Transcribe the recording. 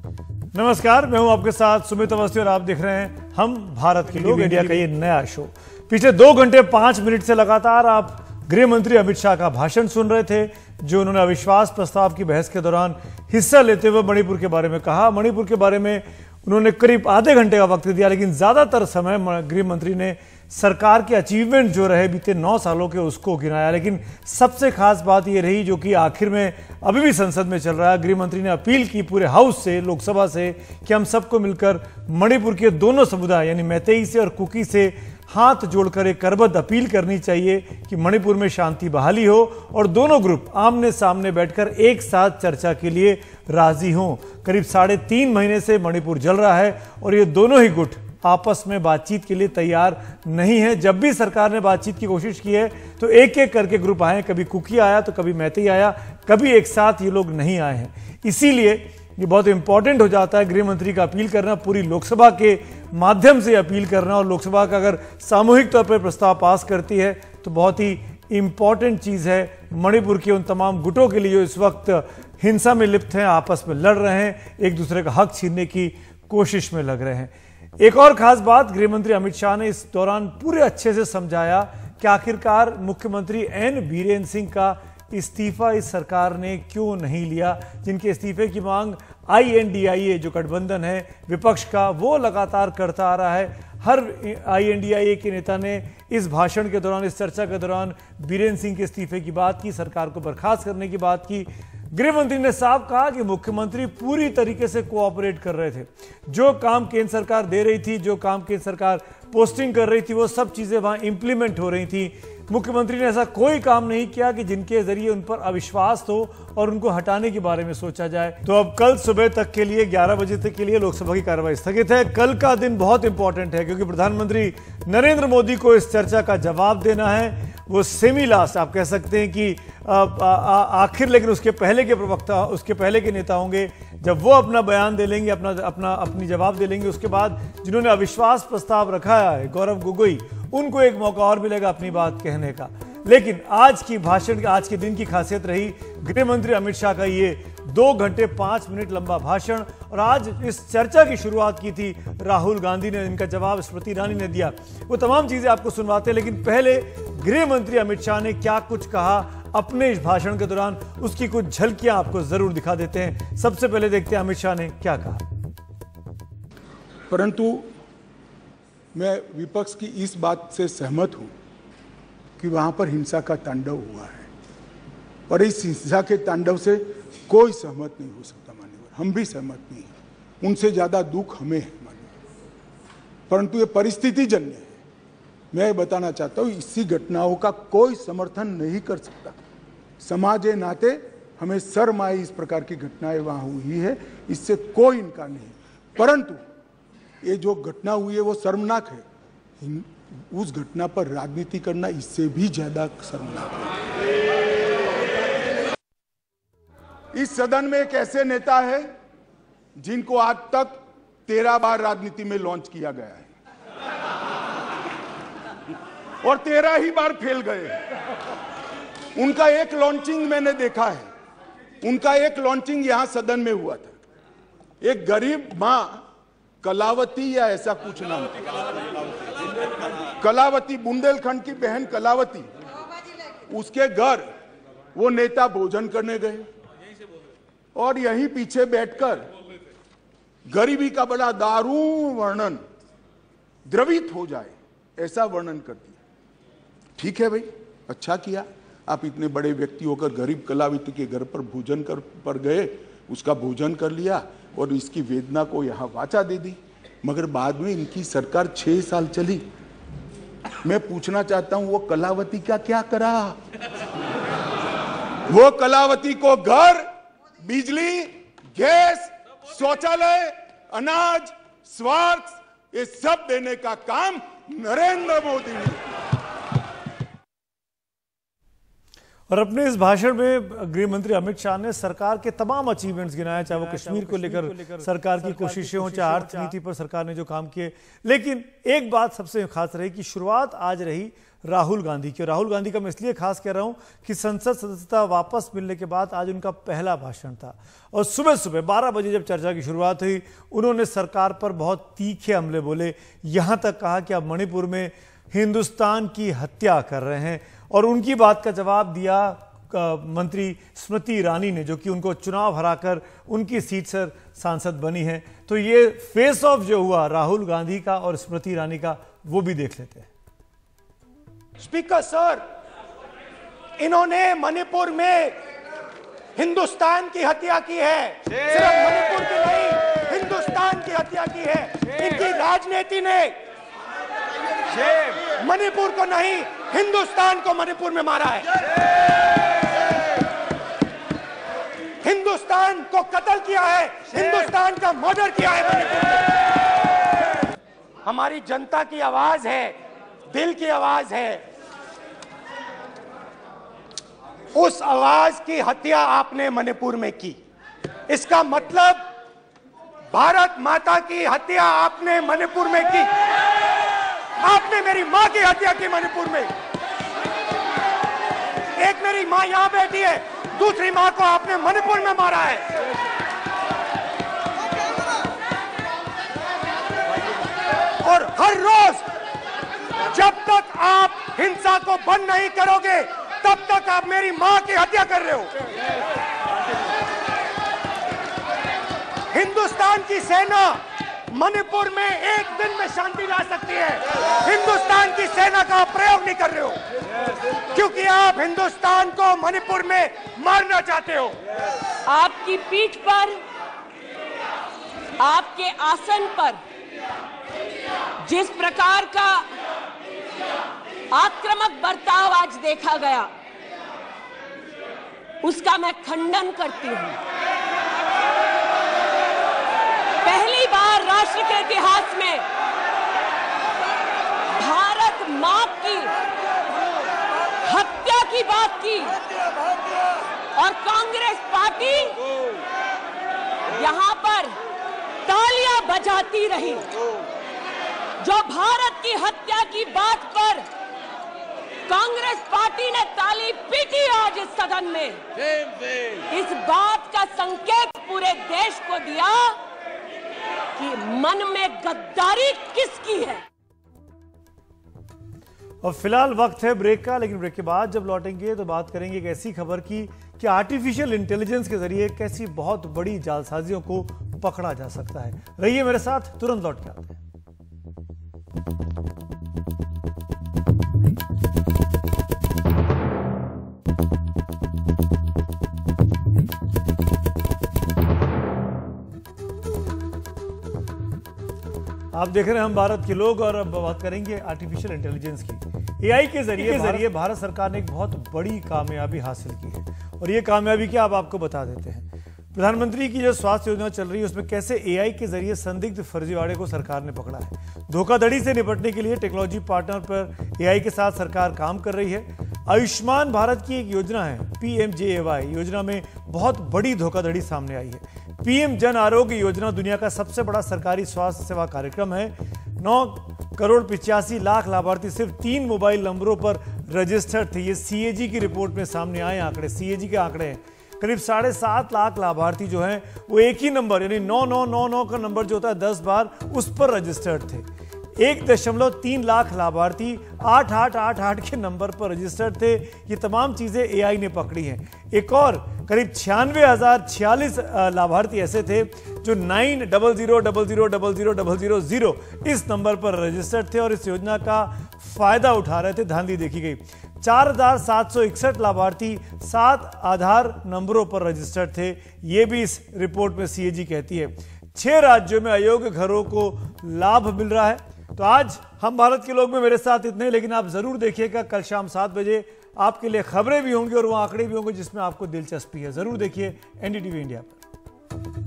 नमस्कार, मैं हूं आपके साथ सुमित अवस्थी और आप देख रहे हैं हम भारत के लोग इंडिया का ये नया शो। पिछले 2 घंटे 5 मिनट से लगातार आप गृह मंत्री अमित शाह का भाषण सुन रहे थे, जो उन्होंने अविश्वास प्रस्ताव की बहस के दौरान हिस्सा लेते हुए मणिपुर के बारे में कहा। मणिपुर के बारे में उन्होंने करीब आधे घंटे का वक्त दिया, लेकिन ज्यादातर समय गृह मंत्री ने सरकार के अचीवमेंट जो रहे बीते 9 सालों के उसको गिनाया। लेकिन सबसे खास बात यह रही, जो कि आखिर में अभी भी संसद में चल रहा है, गृह मंत्री ने अपील की पूरे हाउस से, लोकसभा से, कि हम सबको मिलकर मणिपुर के दोनों समुदाय यानी मैतेई से और कुकी से हाथ जोड़कर एक करबद्ध अपील करनी चाहिए कि मणिपुर में शांति बहाली हो और दोनों ग्रुप आमने सामने बैठकर एक साथ चर्चा के लिए राजी हों। करीब 3.5 महीने से मणिपुर जल रहा है और ये दोनों ही गुट आपस में बातचीत के लिए तैयार नहीं है। जब भी सरकार ने बातचीत की कोशिश की है तो एक एक करके ग्रुप आए, कभी कुकी आया तो कभी मैतेई आया, कभी एक साथ ये लोग नहीं आए हैं। इसीलिए ये बहुत इंपॉर्टेंट हो जाता है गृह मंत्री का अपील करना, पूरी लोकसभा के माध्यम से अपील करना, और लोकसभा का अगर सामूहिक तौर पर प्रस्ताव पास करती है तो बहुत ही इंपॉर्टेंट चीज है मणिपुर के उन तमाम गुटों के लिए जो इस वक्त हिंसा में लिप्त हैं, आपस में लड़ रहे हैं, एक दूसरे का हक छीनने की कोशिश में लग रहे हैं। एक और खास बात, गृह मंत्री अमित शाह ने इस दौरान पूरे अच्छे से समझाया कि आखिरकार मुख्यमंत्री एन बीरेन्द्र सिंह का इस्तीफा इस सरकार ने क्यों नहीं लिया, जिनके इस्तीफे की मांग INDIA जो गठबंधन है विपक्ष का, वो लगातार करता आ रहा है। हर INDIA के नेता ने इस भाषण के दौरान, इस चर्चा के दौरान बीरेन्द्र सिंह के इस्तीफे की बात की, सरकार को बर्खास्त करने की बात की। गृह मंत्री ने साफ कहा कि मुख्यमंत्री पूरी तरीके से कोऑपरेट कर रहे थे। जो काम केंद्र सरकार दे रही थी, जो काम केंद्र सरकार पोस्टिंग कर रही थी, वो सब चीजें वहां इंप्लीमेंट हो रही थी। मुख्यमंत्री ने ऐसा कोई काम नहीं किया कि जिनके जरिए उन पर अविश्वास हो और उनको हटाने के बारे में सोचा जाए। तो अब कल सुबह तक के लिए 11 बजे तक के लिए लोकसभा की कार्यवाही स्थगित है। कल का दिन बहुत इंपॉर्टेंट है क्योंकि प्रधानमंत्री नरेंद्र मोदी को इस चर्चा का जवाब देना है। वो सेमी लास्ट आप कह सकते हैं कि आखिर, लेकिन उसके पहले के प्रवक्ता, उसके पहले के नेता होंगे जब वो अपना बयान दे लेंगे, अपनी जवाब दे लेंगे। उसके बाद जिन्होंने अविश्वास प्रस्ताव रखा है, गौरव गोगोई, उनको एक मौका और मिलेगा अपनी बात कहने का। लेकिन आज के दिन की खासियत रही गृह मंत्री अमित शाह का ये 2 घंटे 5 मिनट लंबा भाषण। और आज इस चर्चा की शुरुआत की थी राहुल गांधी ने, इनका जवाब स्मृति ईरानी ने दिया। वो तमाम चीजें आपको सुनवाते हैं, लेकिन पहले गृह मंत्री अमित शाह ने क्या कुछ कहा अपने इस भाषण के दौरान, उसकी कुछ झलकियां आपको जरूर दिखा देते हैं। सबसे पहले देखते हैं अमित शाह ने क्या कहा। परंतु मैं विपक्ष की इस बात से सहमत हूं कि वहां पर हिंसा का तांडव हुआ है और इस हिंसा के तांडव से कोई सहमत नहीं हो सकता मान्यवर, हम भी सहमत नहीं हैं। उनसे ज्यादा दुख हमें है मान्यवर, परंतु ये परिस्थिति जन्य है। मैं बताना चाहता हूं, इसी घटनाओं का कोई समर्थन नहीं कर सकता। समाज के नाते हमें शर्म आई, इस प्रकार की घटनाएं वहां हुई है, इससे कोई इनकार नहीं। परंतु ये जो घटना हुई है वो शर्मनाक है। उस घटना पर राजनीति करना इससे भी ज्यादा शर्मनाक है। इस सदन में एक ऐसे नेता है जिनको आज तक 13 बार राजनीति में लॉन्च किया गया है और 13 ही बार फेल गए। उनका एक लॉन्चिंग मैंने देखा है, उनका एक लॉन्चिंग यहां सदन में हुआ था। एक गरीब मां कलावती या ऐसा कुछ नाम, कलावती, बुंदेलखंड की बहन कलावती, उसके घर वो नेता भोजन करने गए और यहीं पीछे बैठकर गरीबी का बड़ा दारुण वर्णन, द्रवित हो जाए ऐसा वर्णन कर दिया। ठीक है भाई, अच्छा किया, आप इतने बड़े व्यक्ति होकर गरीब कलावती के घर पर भोजन पर गए, उसका भोजन कर लिया और इसकी वेदना को यहां वाचा दे दी। मगर बाद में इनकी सरकार 6 साल चली। मैं पूछना चाहता हूं, वो कलावती का क्या करा? वो कलावती को घर, बिजली, गैस, शौचालय, अनाज, स्वास्थ्य, ये सब देने का काम नरेंद्र मोदी ने। और अपने इस भाषण में गृह मंत्री अमित शाह ने सरकार के तमाम अचीवमेंट्स गिनाए, चाहे वो कश्मीर को लेकर सरकार की कोशिशें हों, चाहे अर्थनीति पर सरकार ने जो काम किए। लेकिन एक बात सबसे खास रही कि शुरुआत आज रही राहुल गांधी की। राहुल गांधी का मैं इसलिए खास कह रहा हूं कि संसद सदस्यता वापस मिलने के बाद आज उनका पहला भाषण था और सुबह सुबह 12 बजे जब चर्चा की शुरुआत हुई, उन्होंने सरकार पर बहुत तीखे हमले बोले। यहां तक कहा कि आप मणिपुर में हिंदुस्तान की हत्या कर रहे हैं और उनकी बात का जवाब दिया मंत्री स्मृति ईरानी ने, जो कि उनको चुनाव हराकर उनकी सीट से सांसद बनी है। तो ये फेस ऑफ जो हुआ राहुल गांधी का और स्मृति ईरानी का, वो भी देख लेते हैं। स्पीकर सर, इन्होंने मणिपुर में हिंदुस्तान की हत्या की है, सिर्फ मणिपुर की नहीं, हिंदुस्तान की हत्या की है। इनकी राजनीति ने मणिपुर को नहीं, हिंदुस्तान को मणिपुर में मारा है। हिंदुस्तान को कत्ल किया है, हिंदुस्तान का मर्डर किया है मणिपुर में। हमारी जनता की आवाज है, दिल की आवाज है, उस आवाज की हत्या आपने मणिपुर में की। इसका मतलब भारत माता की हत्या आपने मणिपुर में की। आपने मेरी मां की हत्या की मणिपुर में। एक मेरी मां यहां बैठी है, दूसरी मां को आपने मणिपुर में मारा है। और हर रोज जब तक आप हिंसा को बंद नहीं करोगे, तब तक आप मेरी मां की हत्या कर रहे हो। हिंदुस्तान की सेना मणिपुर में एक दिन में शांति ला सकती है। हिंदुस्तान की सेना का प्रयोग नहीं कर रहे हो, क्योंकि आप हिंदुस्तान को मणिपुर में मारना चाहते हो। आपकी पीठ पर, आपके आसन पर जिस प्रकार का आक्रामक बर्ताव आज देखा गया, उसका मैं खंडन करती हूं। पहली बार राष्ट्र के इतिहास में भारत मां की हत्या की बात की और कांग्रेस पार्टी यहां पर तालियां बजाती रही। जो भारत की हत्या की बात पर कांग्रेस पार्टी ने ताली पीटी आज इस सदन में, इस बात का संकेत पूरे देश को दिया कि मन में गद्दारी किसकी है। और फिलहाल वक्त है ब्रेक का, लेकिन ब्रेक के बाद जब लौटेंगे तो बात करेंगे एक ऐसी खबर की कि आर्टिफिशियल इंटेलिजेंस के जरिए कैसी बहुत बड़ी जालसाजियों को पकड़ा जा सकता है। रहिए मेरे साथ, तुरंत लौट के आते हैं। आप देख रहे हैं हम भारत के लोग, और अब बात करेंगे आर्टिफिशियल इंटेलिजेंस की। एआई के जरिए भारत सरकार ने एक बहुत बड़ी कामयाबी हासिल की है, और ये कामयाबी क्या, आप आपको बता देते हैं। प्रधानमंत्री की जो स्वास्थ्य योजना चल रही है, उसमें कैसे एआई के जरिए संदिग्ध फर्जीवाड़े को सरकार ने पकड़ा है। धोखाधड़ी से निपटने के लिए टेक्नोलॉजी पार्टनर पर एआई के साथ सरकार काम कर रही है। आयुष्मान भारत की एक योजना है PMJAY, योजना में बहुत बड़ी धोखाधड़ी सामने आई है। पीएम जन आरोग्य योजना दुनिया का सबसे बड़ा सरकारी स्वास्थ्य सेवा कार्यक्रम है। 9,85,00,000 लाभार्थी सिर्फ 3 मोबाइल नंबरों पर रजिस्टर्ड थे। ये CAG की रिपोर्ट में सामने आए आंकड़े, CAG के आंकड़े हैं। करीब 7.5 लाख लाभार्थी जो हैं वो एक ही नंबर यानी 9999 का नंबर जो होता है 10 बार, उस पर रजिस्टर्ड थे। 1.3 लाख लाभार्थी 8888 के नंबर पर रजिस्टर्ड थे। ये तमाम चीजें एआई ने पकड़ी हैं। एक और करीब 96,046 लाभार्थी ऐसे थे जो 900000000 इस नंबर पर रजिस्टर्ड थे और इस योजना का फायदा उठा रहे थे। धांधली देखी गई। 4,761 लाभार्थी 7 आधार नंबरों पर रजिस्टर्ड थे। ये भी इस रिपोर्ट में CAG कहती है। 6 राज्यों में अयोग्य घरों को लाभ मिल रहा है। तो आज हम भारत के लोग में मेरे साथ इतने, लेकिन आप जरूर देखिएगा कल शाम 7 बजे आपके लिए खबरें भी होंगी और वो आंकड़े भी होंगे जिसमें आपको दिलचस्पी है। जरूर देखिए NDTV इंडिया पर।